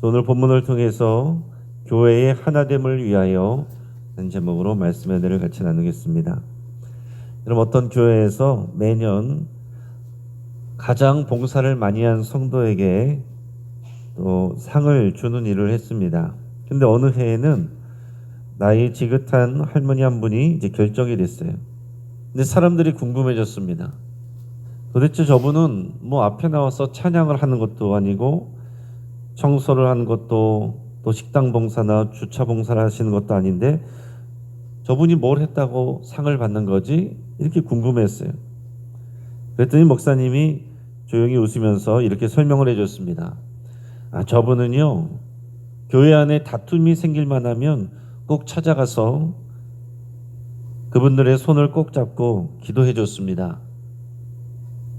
오늘 본문을 통해서 교회의 하나됨을 위하여 하는 제목으로 말씀의 은혜를 같이 나누겠습니다. 여러분, 어떤 교회에서 매년 가장 봉사를 많이 한 성도에게 또 상을 주는 일을 했습니다. 근데 어느 해에는 나이 지긋한 할머니 한 분이 이제 결정이 됐어요. 근데 사람들이 궁금해졌습니다. 도대체 저분은 뭐 앞에 나와서 찬양을 하는 것도 아니고 청소를 하는 것도 또 식당 봉사나 주차 봉사를 하시는 것도 아닌데 저분이 뭘 했다고 상을 받는 거지? 이렇게 궁금했어요. 그랬더니 목사님이 조용히 웃으면서 이렇게 설명을 해줬습니다. 저분은요, 교회 안에 다툼이 생길만 하면 꼭 찾아가서 그분들의 손을 꼭 잡고 기도해 줬습니다.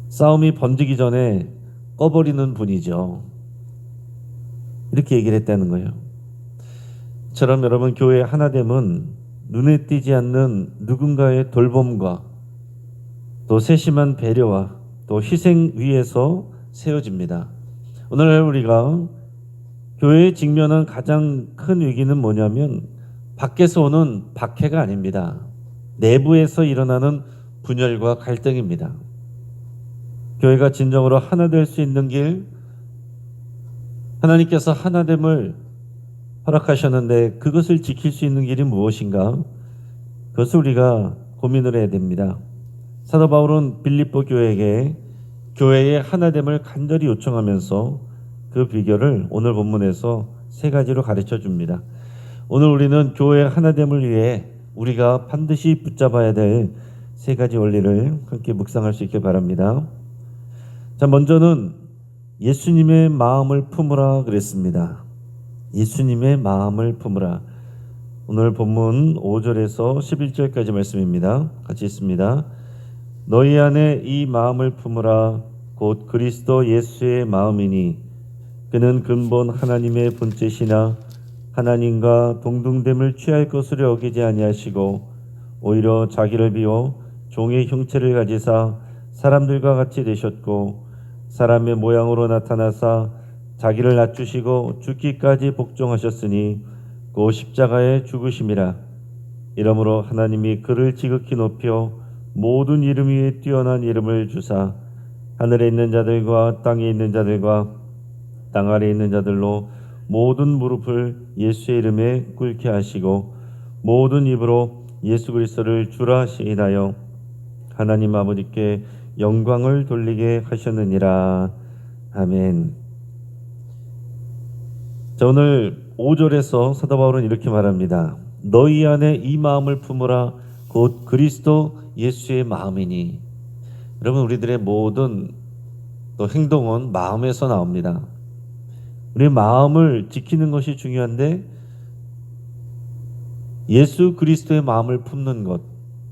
싸움이 번지기 전에 꺼버리는 분이죠. 이렇게 얘기를 했다는 거예요. 저처럼 여러분, 교회의 하나됨은 눈에 띄지 않는 누군가의 돌봄과 또 세심한 배려와 또 희생 위에서 세워집니다. 오늘 우리가 교회에 직면한 가장 큰 위기는 뭐냐면 밖에서 오는 박해가 아닙니다. 내부에서 일어나는 분열과 갈등입니다. 교회가 진정으로 하나 될 수 있는 길, 하나님께서 하나됨을 허락하셨는데 그것을 지킬 수 있는 길이 무엇인가? 그것을 우리가 고민을 해야 됩니다. 사도 바울은 빌립보 교회에게 교회의 하나됨을 간절히 요청하면서 그 비결을 오늘 본문에서 세 가지로 가르쳐 줍니다. 오늘 우리는 교회의 하나됨을 위해 우리가 반드시 붙잡아야 될 세 가지 원리를 함께 묵상할 수 있길 바랍니다. 자, 먼저는 예수님의 마음을 품으라 그랬습니다. 예수님의 마음을 품으라. 오늘 본문 5절에서 11절까지 말씀입니다. 같이 읽습니다. 너희 안에 이 마음을 품으라. 곧 그리스도 예수의 마음이니 그는 근본 하나님의 본체시나 하나님과 동등됨을 취할 것으로 여기지 아니하시고 오히려 자기를 비워 종의 형체를 가지사 사람들과 같이 되셨고 사람의 모양으로 나타나사 자기를 낮추시고 죽기까지 복종하셨으니 그 십자가의 죽으심이라. 이러므로 하나님이 그를 지극히 높여 모든 이름 위에 뛰어난 이름을 주사 하늘에 있는 자들과 땅에 있는 자들과 땅 아래에 있는 자들로 모든 무릎을 예수의 이름에 꿇게 하시고 모든 입으로 예수 그리스도를 주라 시인하여 하나님 아버지께 영광을 돌리게 하셨느니라. 아멘. 자, 오늘 5절에서 사도 바울은 이렇게 말합니다. 너희 안에 이 마음을 품으라. 곧 그리스도 예수의 마음이니. 여러분, 우리들의 모든 또 행동은 마음에서 나옵니다. 우리의 마음을 지키는 것이 중요한데 예수 그리스도의 마음을 품는 것,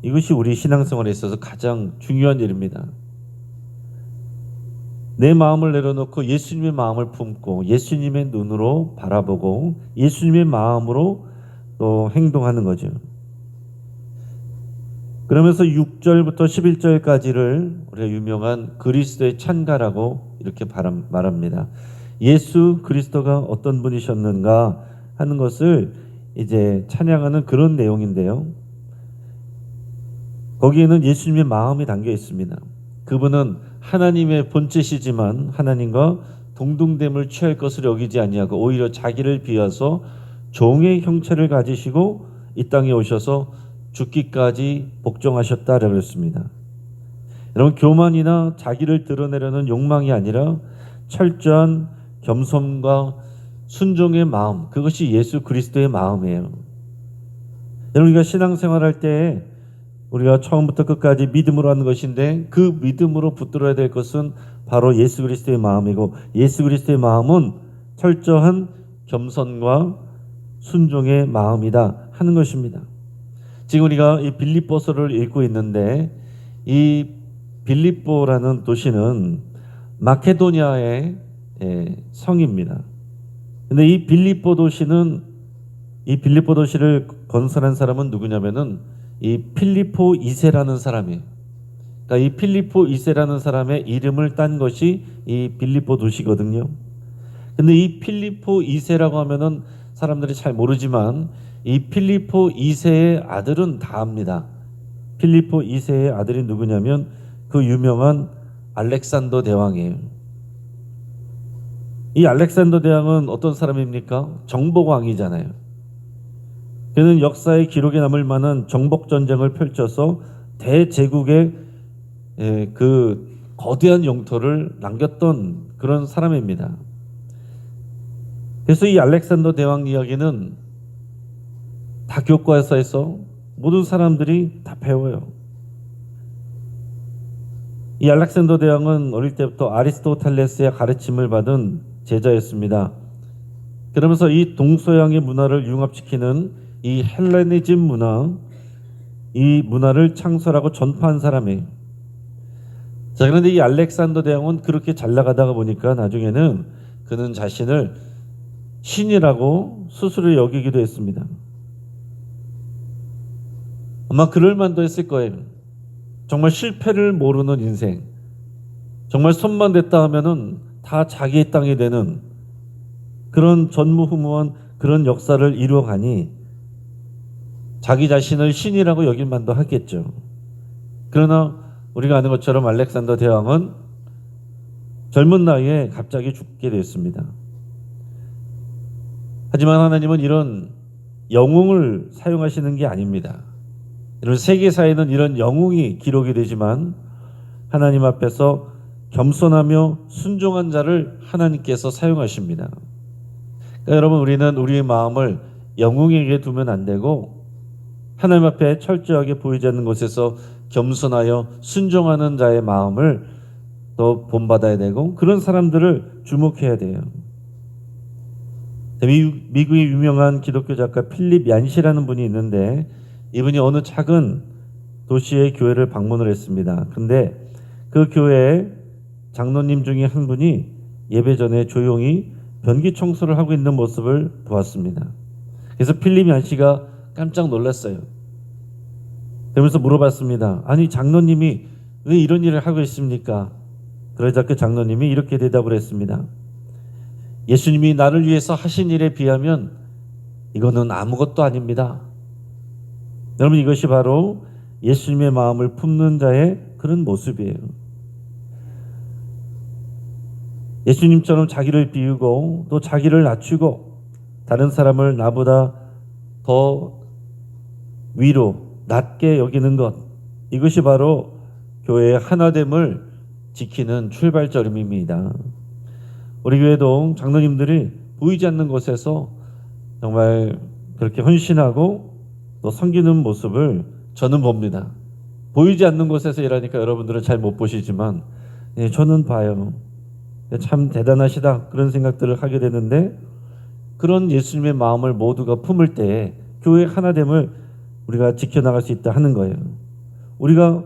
이것이 우리 신앙생활에 있어서 가장 중요한 일입니다. 내 마음을 내려놓고 예수님의 마음을 품고 예수님의 눈으로 바라보고 예수님의 마음으로 또 행동하는 거죠. 그러면서 6절부터 11절까지를 우리가 유명한 그리스도의 찬가라고 이렇게 말합니다. 예수 그리스도가 어떤 분이셨는가 하는 것을 이제 찬양하는 그런 내용인데요. 거기에는 예수님의 마음이 담겨 있습니다. 그분은 하나님의 본체시지만 하나님과 동등됨을 취할 것을 여기지 아니하고 오히려 자기를 비워서 종의 형체를 가지시고 이 땅에 오셔서 죽기까지 복종하셨다라고 그랬습니다. 여러분, 교만이나 자기를 드러내려는 욕망이 아니라 철저한 겸손과 순종의 마음, 그것이 예수 그리스도의 마음이에요. 여러분, 우리가 신앙생활할 때 우리가 처음부터 끝까지 믿음으로 하는 것인데 그 믿음으로 붙들어야 될 것은 바로 예수 그리스도의 마음이고 예수 그리스도의 마음은 철저한 겸손과 순종의 마음이다 하는 것입니다. 지금 우리가 이 빌립보서를 읽고 있는데 이 빌립보라는 도시는 마케도니아의 성입니다. 근데 이 빌립보 도시를 건설한 사람은 누구냐면은 이 필리포 2세라는 사람이에요. 그러니까 이 필리포 2세라는 사람의 이름을 딴 것이 이 빌립보 도시거든요. 근데 이 필리포 2세라고 하면은 사람들이 잘 모르지만 이 필리포 2세의 아들은 다 압니다. 필리포 2세의 아들이 누구냐면 그 유명한 알렉산더 대왕이에요. 이 알렉산더 대왕은 어떤 사람입니까? 정복왕이잖아요. 그는 역사의 기록에 남을 만한 정복 전쟁을 펼쳐서 대제국의 그 거대한 영토를 남겼던 그런 사람입니다. 그래서 이 알렉산더 대왕 이야기는 다 교과서에서 모든 사람들이 다 배워요. 이 알렉산더 대왕은 어릴 때부터 아리스토텔레스의 가르침을 받은 제자였습니다. 그러면서 이 동서양의 문화를 융합시키는 이 헬레니즘 문화, 이 문화를 창설하고 전파한 사람이에요. 자, 그런데 이 알렉산더 대왕은 그렇게 잘 나가다가 보니까 나중에는 그는 자신을 신이라고 스스로 여기기도 했습니다. 아마 그럴 만도 했을 거예요. 정말 실패를 모르는 인생, 정말 손만 댔다 하면은 다 자기의 땅이 되는 그런 전무후무한 그런 역사를 이루어가니 자기 자신을 신이라고 여길 만도 하겠죠. 그러나 우리가 아는 것처럼 알렉산더 대왕은 젊은 나이에 갑자기 죽게 됐습니다. 하지만 하나님은 이런 영웅을 사용하시는 게 아닙니다. 이런 세계사에는 이런 영웅이 기록이 되지만 하나님 앞에서 겸손하며 순종한 자를 하나님께서 사용하십니다. 그러니까 여러분, 우리는 우리의 마음을 영웅에게 두면 안 되고 하나님 앞에 철저하게 보이지 않는 곳에서 겸손하여 순종하는 자의 마음을 더 본받아야 되고 그런 사람들을 주목해야 돼요. 미국의 유명한 기독교 작가 필립 얀시라는 분이 있는데 이분이 어느 작은 도시의 교회를 방문을 했습니다. 근데 그 교회에 장로님 중에 한 분이 예배 전에 조용히 변기 청소를 하고 있는 모습을 보았습니다. 그래서 필립 얀시가 깜짝 놀랐어요. 그러면서 물어봤습니다. 아니, 장로님이 왜 이런 일을 하고 있습니까? 그러자 그 장로님이 이렇게 대답을 했습니다. 예수님이 나를 위해서 하신 일에 비하면 이거는 아무것도 아닙니다. 여러분, 이것이 바로 예수님의 마음을 품는 자의 그런 모습이에요. 예수님처럼 자기를 비우고 또 자기를 낮추고 다른 사람을 나보다 더 위로 낮게 여기는 것, 이것이 바로 교회의 하나됨을 지키는 출발점입니다. 우리 교회도 장로님들이 보이지 않는 곳에서 정말 그렇게 헌신하고 또 섬기는 모습을 저는 봅니다. 보이지 않는 곳에서 일하니까 여러분들은 잘 못 보시지만 저는 봐요. 참 대단하시다 그런 생각들을 하게 되는데, 그런 예수님의 마음을 모두가 품을 때 교회의 하나됨을 우리가 지켜나갈 수 있다 하는 거예요. 우리가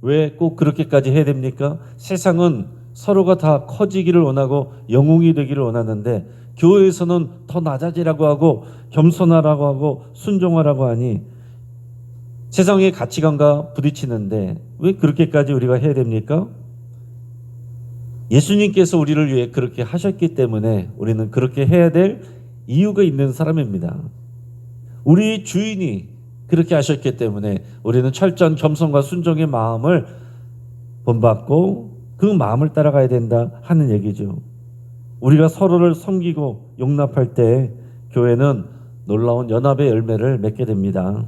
왜 꼭 그렇게까지 해야 됩니까? 세상은 서로가 다 커지기를 원하고 영웅이 되기를 원하는데 교회에서는 더 낮아지라고 하고 겸손하라고 하고 순종하라고 하니 세상의 가치관과 부딪히는데 왜 그렇게까지 우리가 해야 됩니까? 예수님께서 우리를 위해 그렇게 하셨기 때문에 우리는 그렇게 해야 될 이유가 있는 사람입니다. 우리 주인이 그렇게 하셨기 때문에 우리는 철저한 겸손과 순종의 마음을 본받고 그 마음을 따라가야 된다 하는 얘기죠. 우리가 서로를 섬기고 용납할 때 교회는 놀라운 연합의 열매를 맺게 됩니다.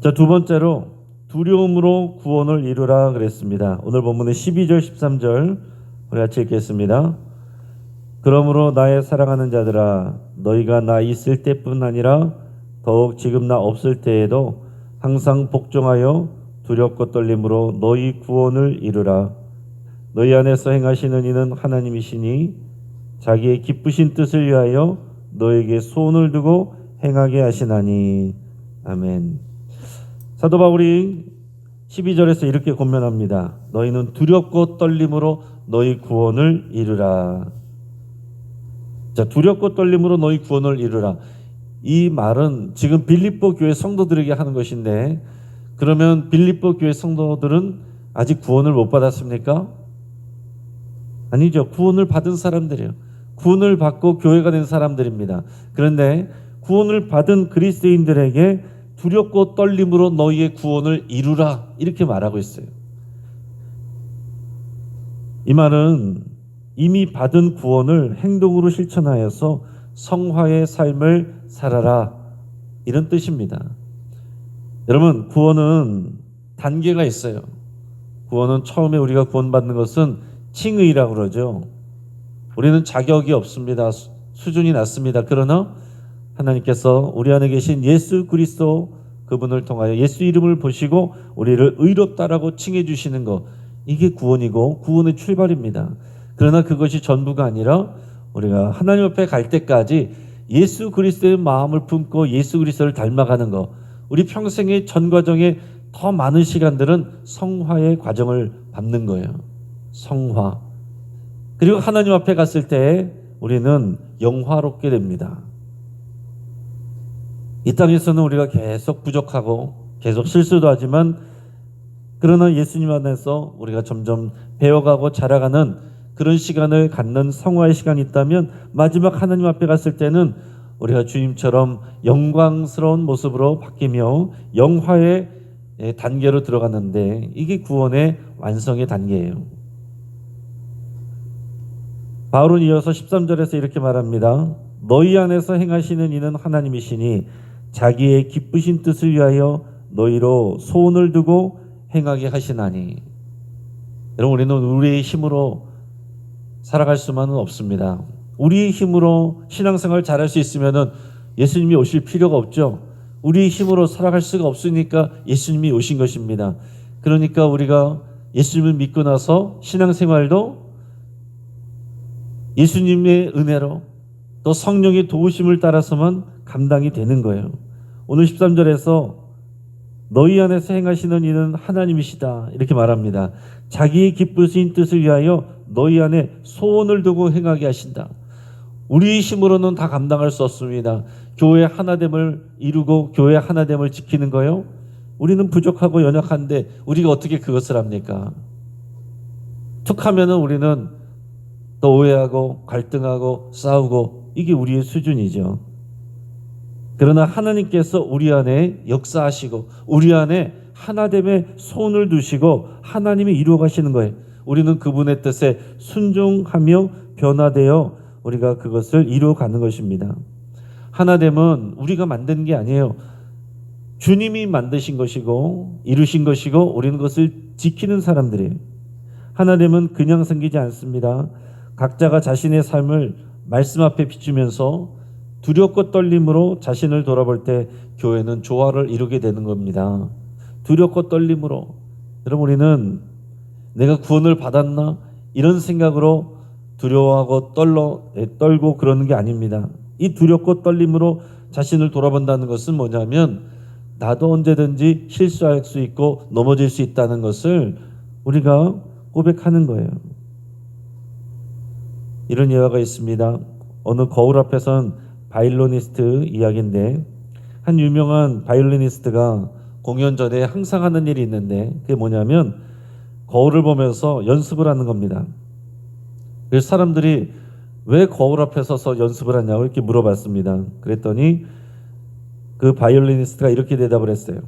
자, 두 번째로 두려움으로 구원을 이루라 그랬습니다. 오늘 본문의 12절 13절 우리 같이 읽겠습니다. 그러므로 나의 사랑하는 자들아, 너희가 나 있을 때뿐 아니라 더욱 지금 나 없을 때에도 항상 복종하여 두렵고 떨림으로 너희 구원을 이루라. 너희 안에서 행하시는 이는 하나님이시니 자기의 기쁘신 뜻을 위하여 너에게 소원을 두고 행하게 하시나니. 아멘. 사도 바울이 12절에서 이렇게 권면합니다. 너희는 두렵고 떨림으로 너희 구원을 이루라. 자, 두렵고 떨림으로 너희 구원을 이루라. 이 말은 지금 빌립보 교회 성도들에게 하는 것인데, 그러면 빌립보 교회 성도들은 아직 구원을 못 받았습니까? 아니죠. 구원을 받은 사람들이에요. 구원을 받고 교회가 된 사람들입니다. 그런데 구원을 받은 그리스도인들에게 두렵고 떨림으로 너희의 구원을 이루라 이렇게 말하고 있어요. 이 말은 이미 받은 구원을 행동으로 실천하여서 성화의 삶을 살아라 이런 뜻입니다. 여러분, 구원은 단계가 있어요. 구원은 처음에 우리가 구원받는 것은 칭의라고 그러죠. 우리는 자격이 없습니다. 수준이 낮습니다. 그러나 하나님께서 우리 안에 계신 예수 그리스도 그분을 통하여 예수 이름을 보시고 우리를 의롭다라고 칭해 주시는 것, 이게 구원이고 구원의 출발입니다. 그러나 그것이 전부가 아니라 우리가 하나님 앞에 갈 때까지 예수 그리스도의 마음을 품고 예수 그리스도를 닮아가는 것, 우리 평생의 전 과정에 더 많은 시간들은 성화의 과정을 밟는 거예요. 성화. 그리고 하나님 앞에 갔을 때 우리는 영화롭게 됩니다. 이 땅에서는 우리가 계속 부족하고 계속 실수도 하지만, 그러나 예수님 안에서 우리가 점점 배워가고 자라가는 그런 시간을 갖는 성화의 시간이 있다면, 마지막 하나님 앞에 갔을 때는 우리가 주님처럼 영광스러운 모습으로 바뀌며 영화의 단계로 들어가는데, 이게 구원의 완성의 단계예요. 바울은 이어서 13절에서 이렇게 말합니다. 너희 안에서 행하시는 이는 하나님이시니 자기의 기쁘신 뜻을 위하여 너희로 소원을 두고 행하게 하시나니. 여러분, 우리는 우리의 힘으로 살아갈 수만은 없습니다. 우리의 힘으로 신앙생활 잘할 수 있으면 예수님이 오실 필요가 없죠. 우리의 힘으로 살아갈 수가 없으니까 예수님이 오신 것입니다. 그러니까 우리가 예수님을 믿고 나서 신앙생활도 예수님의 은혜로 또 성령의 도우심을 따라서만 감당이 되는 거예요. 오늘 13절에서 너희 안에서 행하시는 이는 하나님이시다 이렇게 말합니다. 자기의 기쁘신 뜻을 위하여 너희 안에 소원을 두고 행하게 하신다. 우리의 힘으로는 다 감당할 수 없습니다. 교회 하나됨을 이루고 교회 하나됨을 지키는 거요, 우리는 부족하고 연약한데 우리가 어떻게 그것을 합니까? 툭하면은 우리는 또 오해하고 갈등하고 싸우고, 이게 우리의 수준이죠. 그러나 하나님께서 우리 안에 역사하시고 우리 안에 하나됨의 손을 두시고 하나님이 이루어 가시는 거예요. 우리는 그분의 뜻에 순종하며 변화되어 우리가 그것을 이루어 가는 것입니다. 하나됨은 우리가 만든 게 아니에요. 주님이 만드신 것이고 이루신 것이고 우리는 그것을 지키는 사람들이에요. 하나됨은 그냥 생기지 않습니다. 각자가 자신의 삶을 말씀 앞에 비추면서 두렵고 떨림으로 자신을 돌아볼 때 교회는 조화를 이루게 되는 겁니다. 두렵고 떨림으로. 여러분, 우리는 내가 구원을 받았나 이런 생각으로 두려워하고 떨고 그러는 게 아닙니다. 이 두렵고 떨림으로 자신을 돌아본다는 것은 뭐냐면, 나도 언제든지 실수할 수 있고 넘어질 수 있다는 것을 우리가 고백하는 거예요. 이런 예화가 있습니다. 어느 거울 앞에선 바이올리니스트 이야기인데, 한 유명한 바이올리니스트가 공연 전에 항상 하는 일이 있는데, 그게 뭐냐면 거울을 보면서 연습을 하는 겁니다. 그래서 사람들이 왜 거울 앞에 서서 연습을 하냐고 이렇게 물어봤습니다. 그랬더니 그 바이올리니스트가 이렇게 대답을 했어요.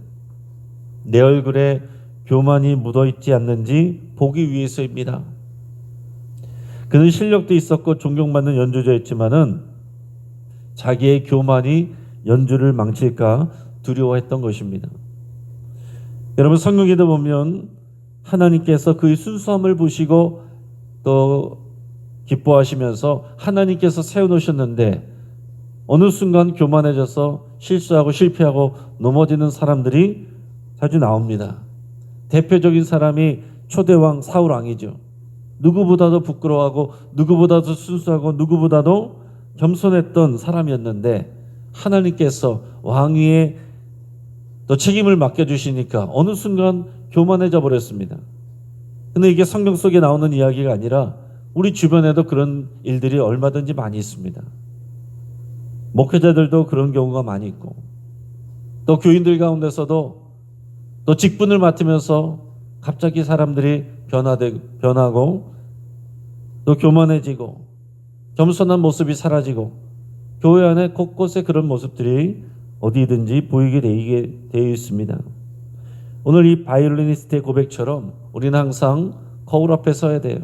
내 얼굴에 교만이 묻어있지 않는지 보기 위해서입니다. 그는 실력도 있었고 존경받는 연주자였지만은 자기의 교만이 연주를 망칠까 두려워했던 것입니다. 여러분, 성경에도 보면 하나님께서 그의 순수함을 보시고 또 기뻐하시면서 하나님께서 세워놓으셨는데, 어느 순간 교만해져서 실수하고 실패하고 넘어지는 사람들이 자주 나옵니다. 대표적인 사람이 초대왕 사울 왕이죠. 누구보다도 부끄러워하고 누구보다도 순수하고 누구보다도 겸손했던 사람이었는데, 하나님께서 왕위에 또 책임을 맡겨주시니까 어느 순간 교만해져 버렸습니다. 근데 이게 성경 속에 나오는 이야기가 아니라 우리 주변에도 그런 일들이 얼마든지 많이 있습니다. 목회자들도 그런 경우가 많이 있고, 또 교인들 가운데서도 또 직분을 맡으면서 갑자기 사람들이 변하고 또 교만해지고 겸손한 모습이 사라지고 교회 안에 곳곳에 그런 모습들이 어디든지 보이게 되어 있습니다. 오늘 이 바이올리니스트의 고백처럼 우리는 항상 거울 앞에 서야 돼요.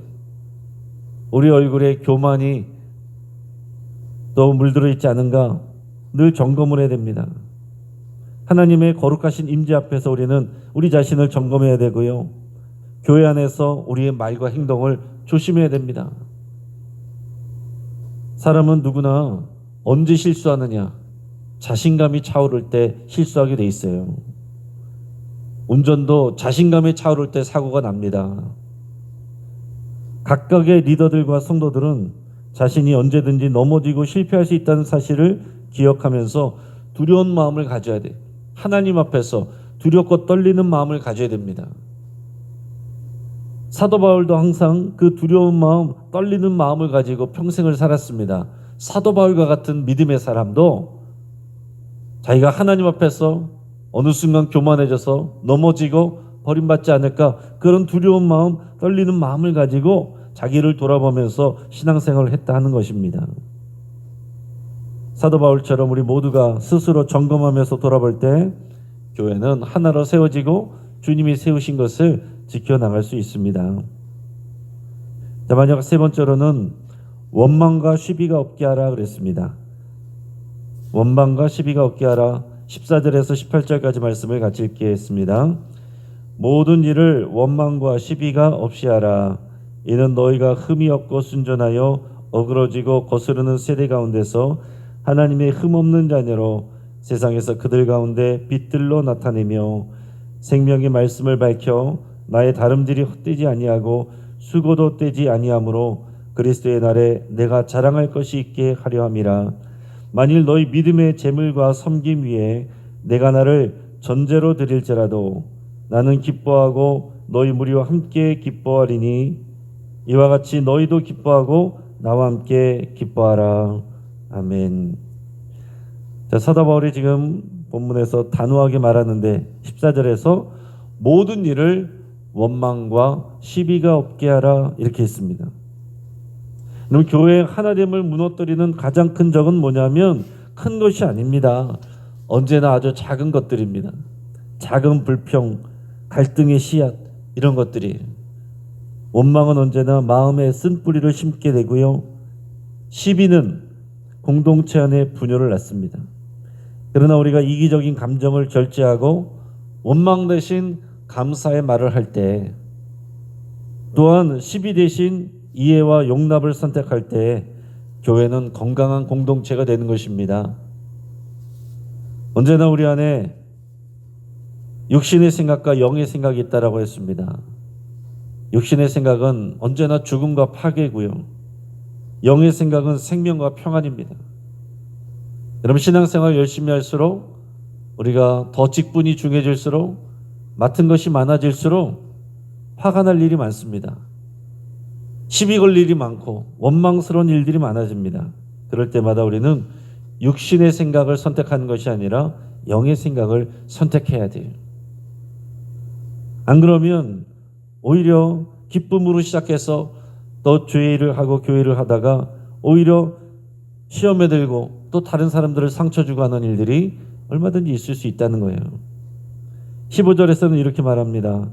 우리 얼굴에 교만이 또 물들어 있지 않은가 늘 점검을 해야 됩니다. 하나님의 거룩하신 임재 앞에서 우리는 우리 자신을 점검해야 되고요. 교회 안에서 우리의 말과 행동을 조심해야 됩니다. 사람은 누구나 언제 실수하느냐? 자신감이 차오를 때 실수하게 돼 있어요. 운전도 자신감이 차오를 때 사고가 납니다. 각각의 리더들과 성도들은 자신이 언제든지 넘어지고 실패할 수 있다는 사실을 기억하면서 두려운 마음을 가져야 돼요. 하나님 앞에서 두렵고 떨리는 마음을 가져야 됩니다. 사도 바울도 항상 그 두려운 마음, 떨리는 마음을 가지고 평생을 살았습니다. 사도 바울과 같은 믿음의 사람도 자기가 하나님 앞에서 어느 순간 교만해져서 넘어지고 버림받지 않을까 그런 두려운 마음, 떨리는 마음을 가지고 자기를 돌아보면서 신앙생활을 했다 하는 것입니다. 사도 바울처럼 우리 모두가 스스로 점검하면서 돌아볼 때 교회는 하나로 세워지고 주님이 세우신 것을 지켜나갈 수 있습니다. 자, 마지막 세 번째로는 원망과 시비가 없게 하라 그랬습니다. 원망과 시비가 없게 하라. 14절에서 18절까지 말씀을 같이 읽겠습니다. 모든 일을 원망과 시비가 없이 하라. 이는 너희가 흠이 없고 순전하여 어그러지고 거스르는 세대 가운데서 하나님의 흠없는 자녀로 세상에서 그들 가운데 빛들로 나타내며 생명의 말씀을 밝혀 나의 다름질이 헛되지 아니하고 수고도 떼지 아니하므로 그리스도의 날에 내가 자랑할 것이 있게 하려 함이라. 만일 너희 믿음의 재물과 섬김 위에 내가 나를 전제로 드릴지라도 나는 기뻐하고 너희 무리와 함께 기뻐하리니 이와 같이 너희도 기뻐하고 나와 함께 기뻐하라. 아멘. 자, 사도 바울이 지금 본문에서 단호하게 말하는데 14절에서 모든 일을 원망과 시비가 없게 하라 이렇게 했습니다. 그럼 교회의 하나됨을 무너뜨리는 가장 큰 적은 뭐냐면 큰 것이 아닙니다. 언제나 아주 작은 것들입니다. 작은 불평, 갈등의 씨앗 이런 것들이 원망은 언제나 마음에 쓴뿌리를 심게 되고요. 시비는 공동체 안에 분열을 낳습니다. 그러나 우리가 이기적인 감정을 절제하고 원망 대신 감사의 말을 할 때, 또한 시비 대신 이해와 용납을 선택할 때 교회는 건강한 공동체가 되는 것입니다. 언제나 우리 안에 육신의 생각과 영의 생각이 있다라고 했습니다. 육신의 생각은 언제나 죽음과 파괴고요. 영의 생각은 생명과 평안입니다. 여러분, 신앙생활 열심히 할수록 우리가 더 직분이 중요해질수록 맡은 것이 많아질수록 화가 날 일이 많습니다. 시비 걸 일이 많고 원망스러운 일들이 많아집니다. 그럴 때마다 우리는 육신의 생각을 선택하는 것이 아니라 영의 생각을 선택해야 돼요. 안 그러면 오히려 기쁨으로 시작해서 또 죄를 하고 교회를 하다가 오히려 시험에 들고 또 다른 사람들을 상처 주고 하는 일들이 얼마든지 있을 수 있다는 거예요. 15절에서는 이렇게 말합니다.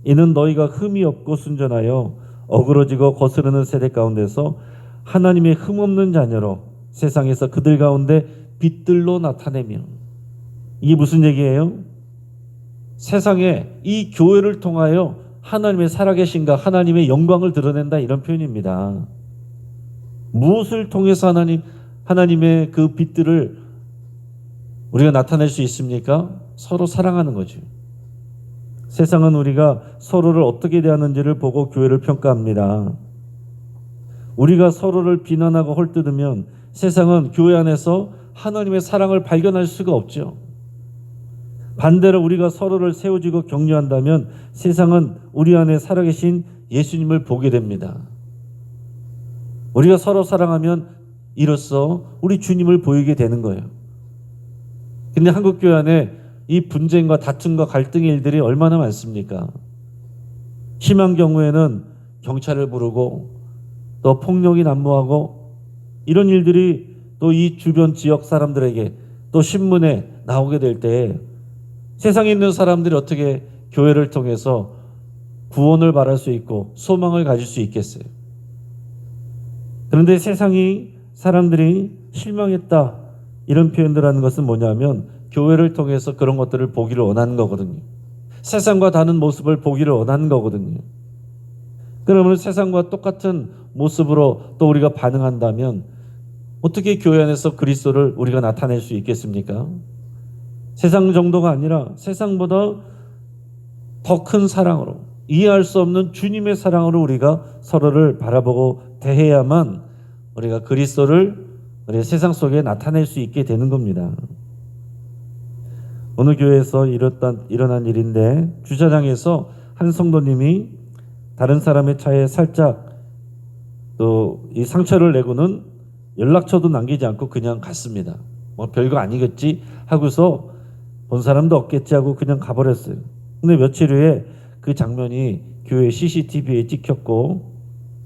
이는 너희가 흠이 없고 순전하여 어그러지고 거스르는 세대 가운데서 하나님의 흠없는 자녀로 세상에서 그들 가운데 빛들로 나타내며. 이게 무슨 얘기예요? 세상에 이 교회를 통하여 하나님의 살아계신가, 하나님의 영광을 드러낸다, 이런 표현입니다. 무엇을 통해서 하나님의 그 빛들을 우리가 나타낼 수 있습니까? 서로 사랑하는 거죠. 세상은 우리가 서로를 어떻게 대하는지를 보고 교회를 평가합니다. 우리가 서로를 비난하고 헐뜯으면 세상은 교회 안에서 하나님의 사랑을 발견할 수가 없죠. 반대로 우리가 서로를 세워주고 격려한다면 세상은 우리 안에 살아계신 예수님을 보게 됩니다. 우리가 서로 사랑하면 이로써 우리 주님을 보이게 되는 거예요. 근데 한국교회 안에 이 분쟁과 다툼과 갈등의 일들이 얼마나 많습니까? 심한 경우에는 경찰을 부르고 또 폭력이 난무하고 이런 일들이 또 이 주변 지역 사람들에게 또 신문에 나오게 될 때 세상에 있는 사람들이 어떻게 교회를 통해서 구원을 바랄 수 있고 소망을 가질 수 있겠어요? 그런데 세상이 사람들이 실망했다 이런 표현들 하는 것은 뭐냐면 교회를 통해서 그런 것들을 보기를 원하는 거거든요. 세상과 다른 모습을 보기를 원하는 거거든요. 그러면 세상과 똑같은 모습으로 또 우리가 반응한다면 어떻게 교회 안에서 그리스도를 우리가 나타낼 수 있겠습니까? 세상 정도가 아니라 세상보다 더 큰 사랑으로, 이해할 수 없는 주님의 사랑으로 우리가 서로를 바라보고 대해야만 우리가 그리스도를 우리 세상 속에 나타낼 수 있게 되는 겁니다. 어느 교회에서 일어난 일인데 주차장에서 한 성도님이 다른 사람의 차에 살짝 또 이 상처를 내고는 연락처도 남기지 않고 그냥 갔습니다. 뭐 별거 아니겠지 하고서 본 사람도 없겠지 하고 그냥 가버렸어요. 근데 며칠 후에 그 장면이 교회 CCTV에 찍혔고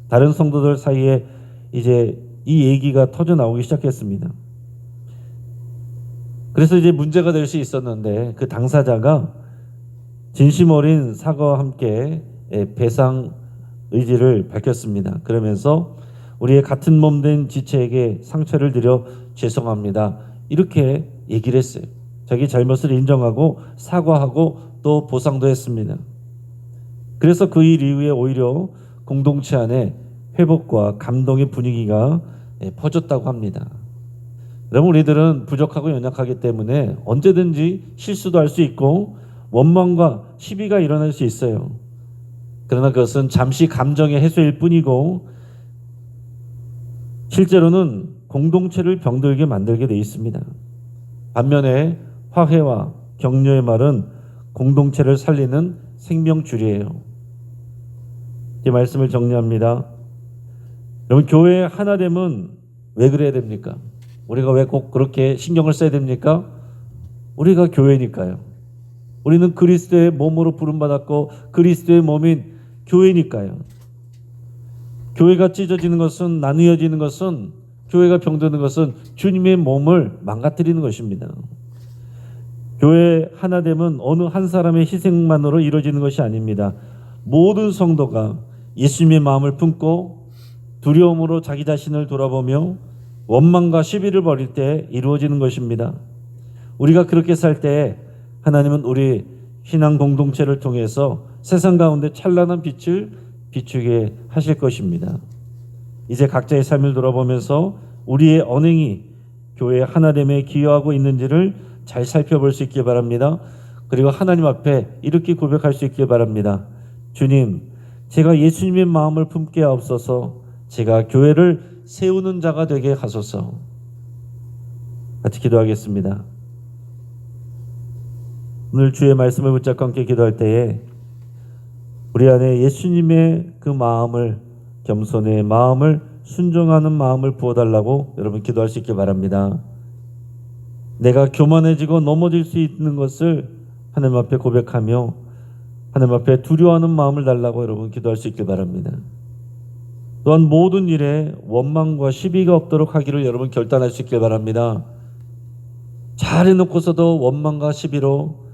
다른 성도들 사이에 이제 이 얘기가 터져 나오기 시작했습니다. 그래서 이제 문제가 될 수 있었는데 그 당사자가 진심 어린 사과와 함께 배상 의지를 밝혔습니다. 그러면서 우리의 같은 몸 된 지체에게 상처를 드려 죄송합니다. 이렇게 얘기를 했어요. 자기 잘못을 인정하고 사과하고 또 보상도 했습니다. 그래서 그 일 이후에 오히려 공동체 안에 회복과 감동의 분위기가 퍼졌다고 합니다. 여러분, 우리들은 부족하고 연약하기 때문에 언제든지 실수도 할 수 있고 원망과 시비가 일어날 수 있어요. 그러나 그것은 잠시 감정의 해소일 뿐이고 실제로는 공동체를 병들게 만들게 돼 있습니다. 반면에 화해와 격려의 말은 공동체를 살리는 생명줄이에요. 이 말씀을 정리합니다. 여러분, 교회의 하나됨은 왜 그래야 됩니까? 우리가 왜 꼭 그렇게 신경을 써야 됩니까? 우리가 교회니까요. 우리는 그리스도의 몸으로 부름받았고 그리스도의 몸인 교회니까요. 교회가 찢어지는 것은, 나누어지는 것은, 교회가 병드는 것은 주님의 몸을 망가뜨리는 것입니다. 교회의 하나됨은 어느 한 사람의 희생만으로 이루어지는 것이 아닙니다. 모든 성도가 예수님의 마음을 품고 두려움으로 자기 자신을 돌아보며 원망과 시비를 벌일 때 이루어지는 것입니다. 우리가 그렇게 살 때 하나님은 우리 신앙 공동체를 통해서 세상 가운데 찬란한 빛을 비추게 하실 것입니다. 이제 각자의 삶을 돌아보면서 우리의 언행이 교회의 하나됨에 기여하고 있는지를 잘 살펴볼 수 있길 바랍니다. 그리고 하나님 앞에 이렇게 고백할 수 있길 바랍니다. 주님, 제가 예수님의 마음을 품게 하옵소서. 제가 교회를 세우는 자가 되게 하소서. 같이 기도하겠습니다. 오늘 주의 말씀을 붙잡고 함께 기도할 때에 우리 안에 예수님의 그 마음을, 겸손의 마음을, 순종하는 마음을 부어달라고 여러분 기도할 수 있길 바랍니다. 내가 교만해지고 넘어질 수 있는 것을 하나님 앞에 고백하며 하나님 앞에 두려워하는 마음을 달라고 여러분 기도할 수 있길 바랍니다. 또한 모든 일에 원망과 시비가 없도록 하기를 여러분 결단할 수 있길 바랍니다. 잘 해놓고서도 원망과 시비로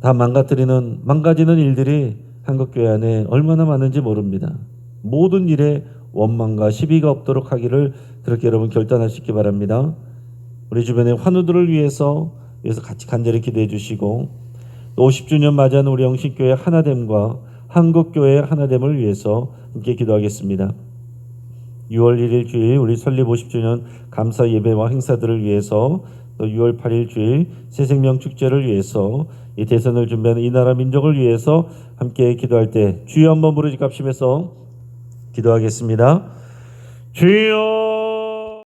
다 망가지는 일들이 한국교회 안에 얼마나 많은지 모릅니다. 모든 일에 원망과 시비가 없도록 하기를 그렇게 여러분 결단할 수 있기 바랍니다. 우리 주변의 환우들을 위해서 같이 간절히 기도해 주시고 또 50주년 맞이하는 우리 영신교회 하나됨과 한국교회의 하나됨을 위해서 함께 기도하겠습니다. 6월 1일 주일 우리 설립 50주년 감사 예배와 행사들을 위해서 또 6월 8일 주일 새생명 축제를 위해서 이 대선을 준비하는 이 나라 민족을 위해서 함께 기도할 때 주여 한번 부르짖갑심해서 기도하겠습니다. 주여